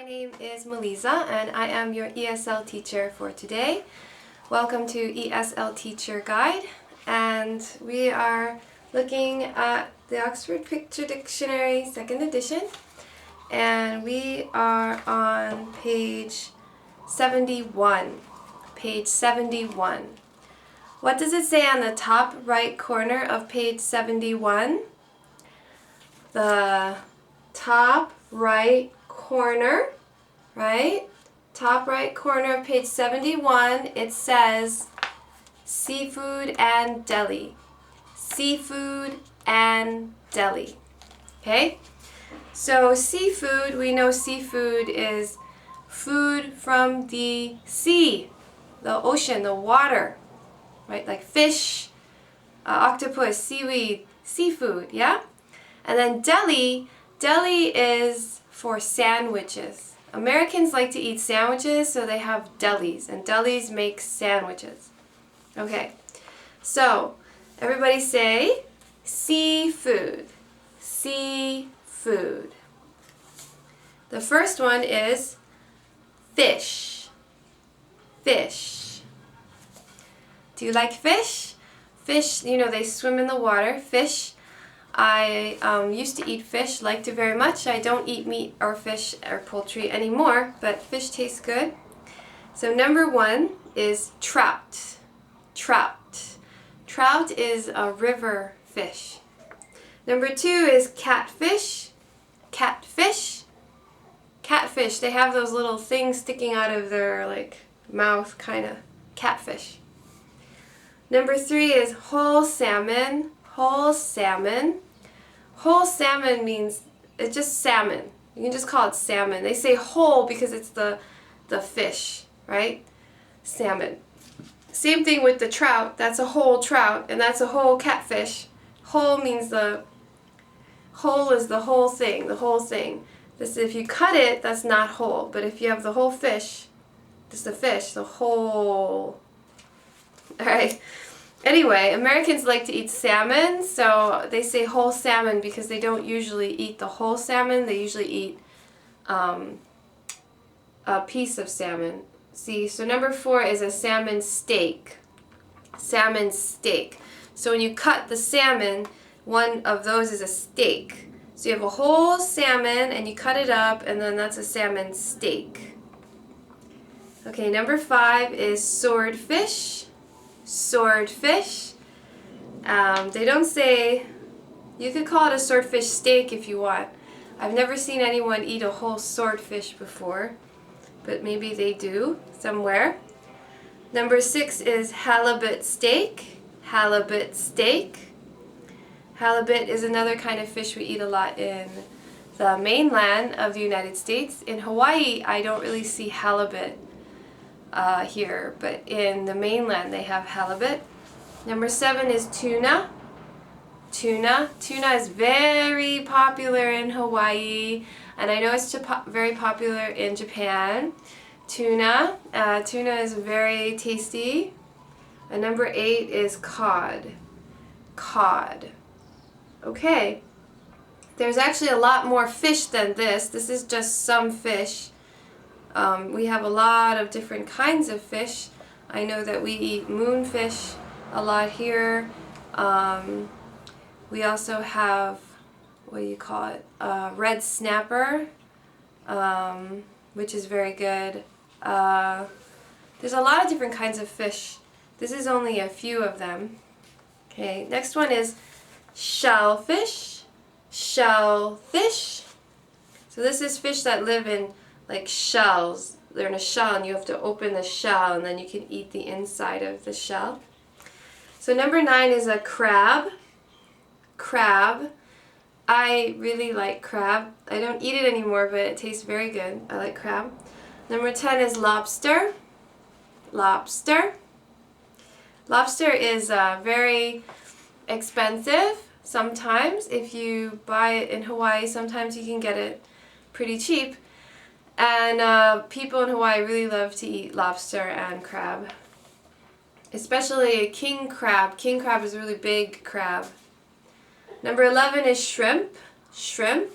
My name is Meylysa and I am your ESL teacher for today. Welcome to ESL Teacher Guide, and we are looking at the Oxford Picture Dictionary 2nd edition, and we are on page 71. Page 71. What does it say on the top right corner of page 71? The top right corner, right? Top right corner of page 71, it says seafood and deli. Seafood and deli. Okay? So seafood, we know seafood is food from the sea, the ocean, the water, right? Like fish, octopus, seaweed, seafood, yeah? And then deli is for sandwiches. Americans like to eat sandwiches, so they have delis, and delis make sandwiches. Okay, so everybody say seafood. Seafood. The first one is fish. Fish. Do you like fish? Fish, you know, they swim in the water. Fish. I used to eat fish, liked it very much. I don't eat meat or fish or poultry anymore, but fish tastes good. So number 1 is trout. Trout. Trout is a river fish. Number 2 is catfish. Catfish. Catfish, they have those little things sticking out of their mouth, kind of. Catfish. Number 3 is whole salmon. Whole salmon. Whole salmon means it's just salmon. You can just call it salmon. They say whole because it's the fish, right? Salmon. Same thing with the trout. That's a whole trout, and that's a whole catfish. Whole means whole is the whole thing, the whole thing. This, if you cut it, that's not whole. But if you have the whole fish, just the fish, the whole. All right. Anyway, Americans like to eat salmon, so they say whole salmon because they don't usually eat the whole salmon. They usually eat a piece of salmon. See, so number 4 is a salmon steak. Salmon steak. So when you cut the salmon, one of those is a steak. So you have a whole salmon and you cut it up, and then that's a salmon steak. Okay, number 5 is swordfish. Swordfish. They don't say, you could call it a swordfish steak if you want. I've never seen anyone eat a whole swordfish before, but maybe they do somewhere. Number 6 is halibut steak. Halibut steak. Halibut is another kind of fish we eat a lot in the mainland of the United States. In Hawaii, I don't really see halibut here, but in the mainland they have halibut. Number 7 is tuna. Tuna. Tuna is very popular in Hawaii, and I know it's very popular in Japan. Tuna. Tuna is very tasty. And number 8 is cod. Cod. Okay. There's actually a lot more fish than this. This is just some fish. We have a lot of different kinds of fish. I know that we eat moonfish a lot here. We also have, what do you call it, red snapper, which is very good. There's a lot of different kinds of fish. This is only a few of them. Okay, next one is shellfish. Shellfish. So this is fish that live in shells. They're in a shell and you have to open the shell and then you can eat the inside of the shell. So number 9 is a crab. Crab. I really like crab. I don't eat it anymore, but it tastes very good. I like crab. Number 10 is lobster. Lobster. Lobster is very expensive sometimes. If you buy it in Hawaii, sometimes you can get it pretty cheap. And people in Hawaii really love to eat lobster and crab. Especially king crab. King crab is a really big crab. Number 11 is shrimp. Shrimp.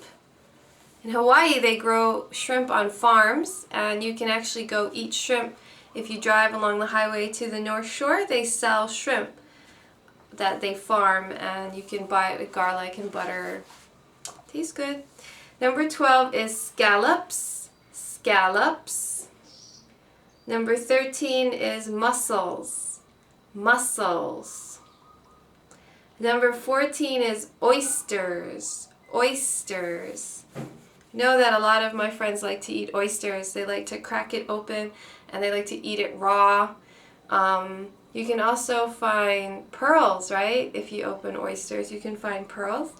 In Hawaii, they grow shrimp on farms, and you can actually go eat shrimp. If you drive along the highway to the North Shore, they sell shrimp that they farm, and you can buy it with garlic and butter. Tastes good. Number 12 is scallops. Scallops. Number 13 is mussels. Mussels. Number 14 is oysters. Oysters. I know that a lot of my friends like to eat oysters. They like to crack it open and they like to eat it raw. You can also find pearls, right? If you open oysters, you can find pearls.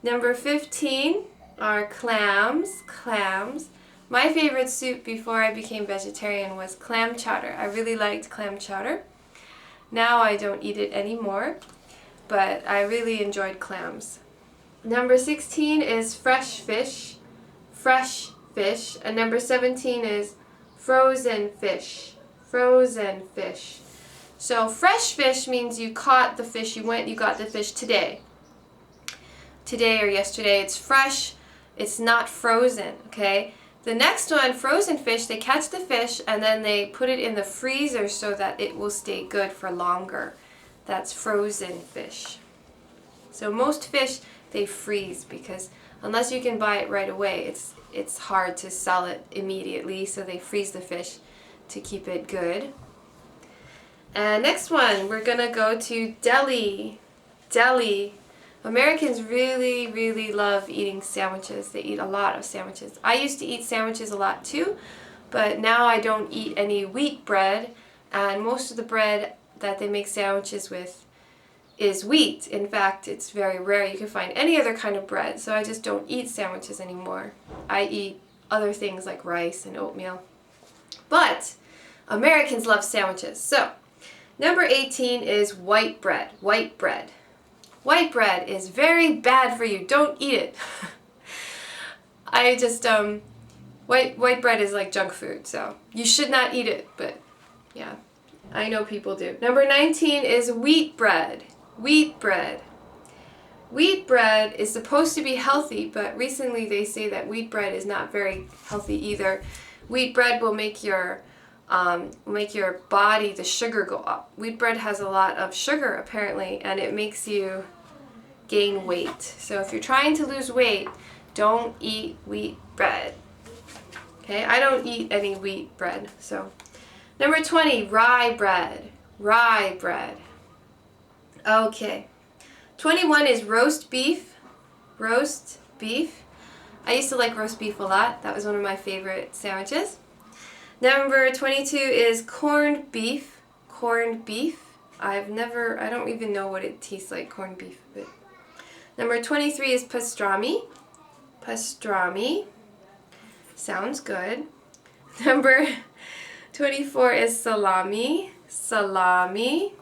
Number 15 are clams. Clams. My favorite soup before I became vegetarian was clam chowder. I really liked clam chowder. Now I don't eat it anymore, but I really enjoyed clams. Number 16 is fresh fish. Fresh fish. And number 17 is frozen fish. Frozen fish. So fresh fish means you caught the fish, you got the fish today. Today or yesterday. It's fresh, it's not frozen, okay? The next one, frozen fish, they catch the fish and then they put it in the freezer so that it will stay good for longer. That's frozen fish. So most fish, they freeze because unless you can buy it right away, it's hard to sell it immediately, so they freeze the fish to keep it good. And next one, we're going to go to Deli. Deli. Americans really, really love eating sandwiches. They eat a lot of sandwiches. I used to eat sandwiches a lot too, but now I don't eat any wheat bread, and most of the bread that they make sandwiches with is wheat. In fact, it's very rare you can find any other kind of bread, so I just don't eat sandwiches anymore. I eat other things like rice and oatmeal. But Americans love sandwiches. So number 18 is white bread. White bread. White bread is very bad for you. Don't eat it. I just, white bread is like junk food, so you should not eat it, but yeah, I know people do. Number 19 is wheat bread. Wheat bread. Wheat bread is supposed to be healthy, but recently they say that wheat bread is not very healthy either. Wheat bread will make your body, the sugar go up. Wheat bread has a lot of sugar apparently, and it makes you gain weight. So if you're trying to lose weight, don't eat wheat bread. Okay, I don't eat any wheat bread. So number 20, rye bread. Rye bread. Okay. 21 is roast beef. Roast beef. I used to like roast beef a lot. That was one of my favorite sandwiches. Number 22 is corned beef. Corned beef. I don't even know what it tastes like, corned beef. But. Number 23 is pastrami. Pastrami. Sounds good. Number 24 is salami. Salami.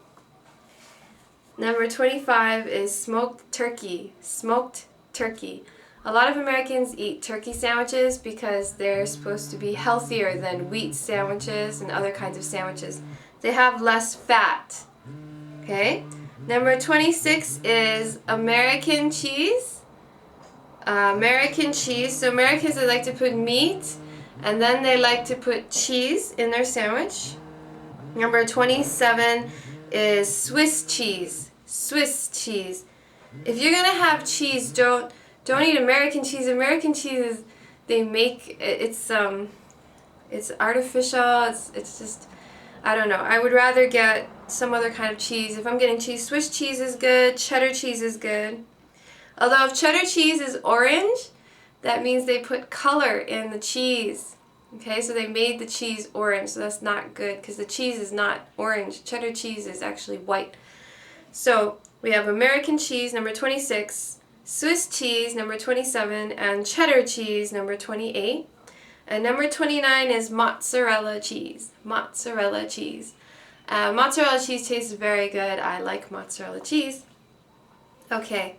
Number 25 is smoked turkey. Smoked turkey. A lot of Americans eat turkey sandwiches because they're supposed to be healthier than wheat sandwiches and other kinds of sandwiches. They have less fat. Okay? Number 26 is American cheese. American cheese. So Americans, they like to put meat and then they like to put cheese in their sandwich. Number 27 is Swiss cheese. Swiss cheese. If you're gonna have cheese, don't eat American cheese. American cheese, they make it's artificial. It's just, I don't know. I would rather get some other kind of cheese. If I'm getting cheese, Swiss cheese is good. Cheddar cheese is good. Although if cheddar cheese is orange, that means they put color in the cheese. Okay, so they made the cheese orange, so that's not good because the cheese is not orange. Cheddar cheese is actually white. So we have American cheese, number 26, Swiss cheese, number 27, and cheddar cheese, number 28. And number 29 is mozzarella cheese. Mozzarella cheese. Mozzarella cheese tastes very good. I like mozzarella cheese. Okay,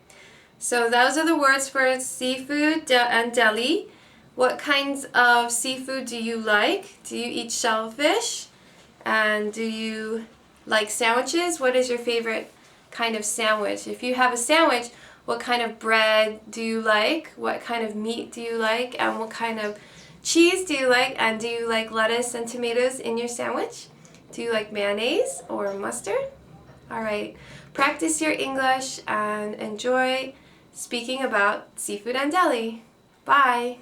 so those are the words for seafood and deli. What kinds of seafood do you like? Do you eat shellfish? And do you like sandwiches? What is your favorite kind of sandwich? If you have a sandwich, What kind of bread do you like? What kind of meat do you like? And what kind of cheese do you like? And do you like lettuce and tomatoes in your sandwich? Do you like mayonnaise or mustard? All right, practice your English and enjoy speaking about seafood and deli. Bye!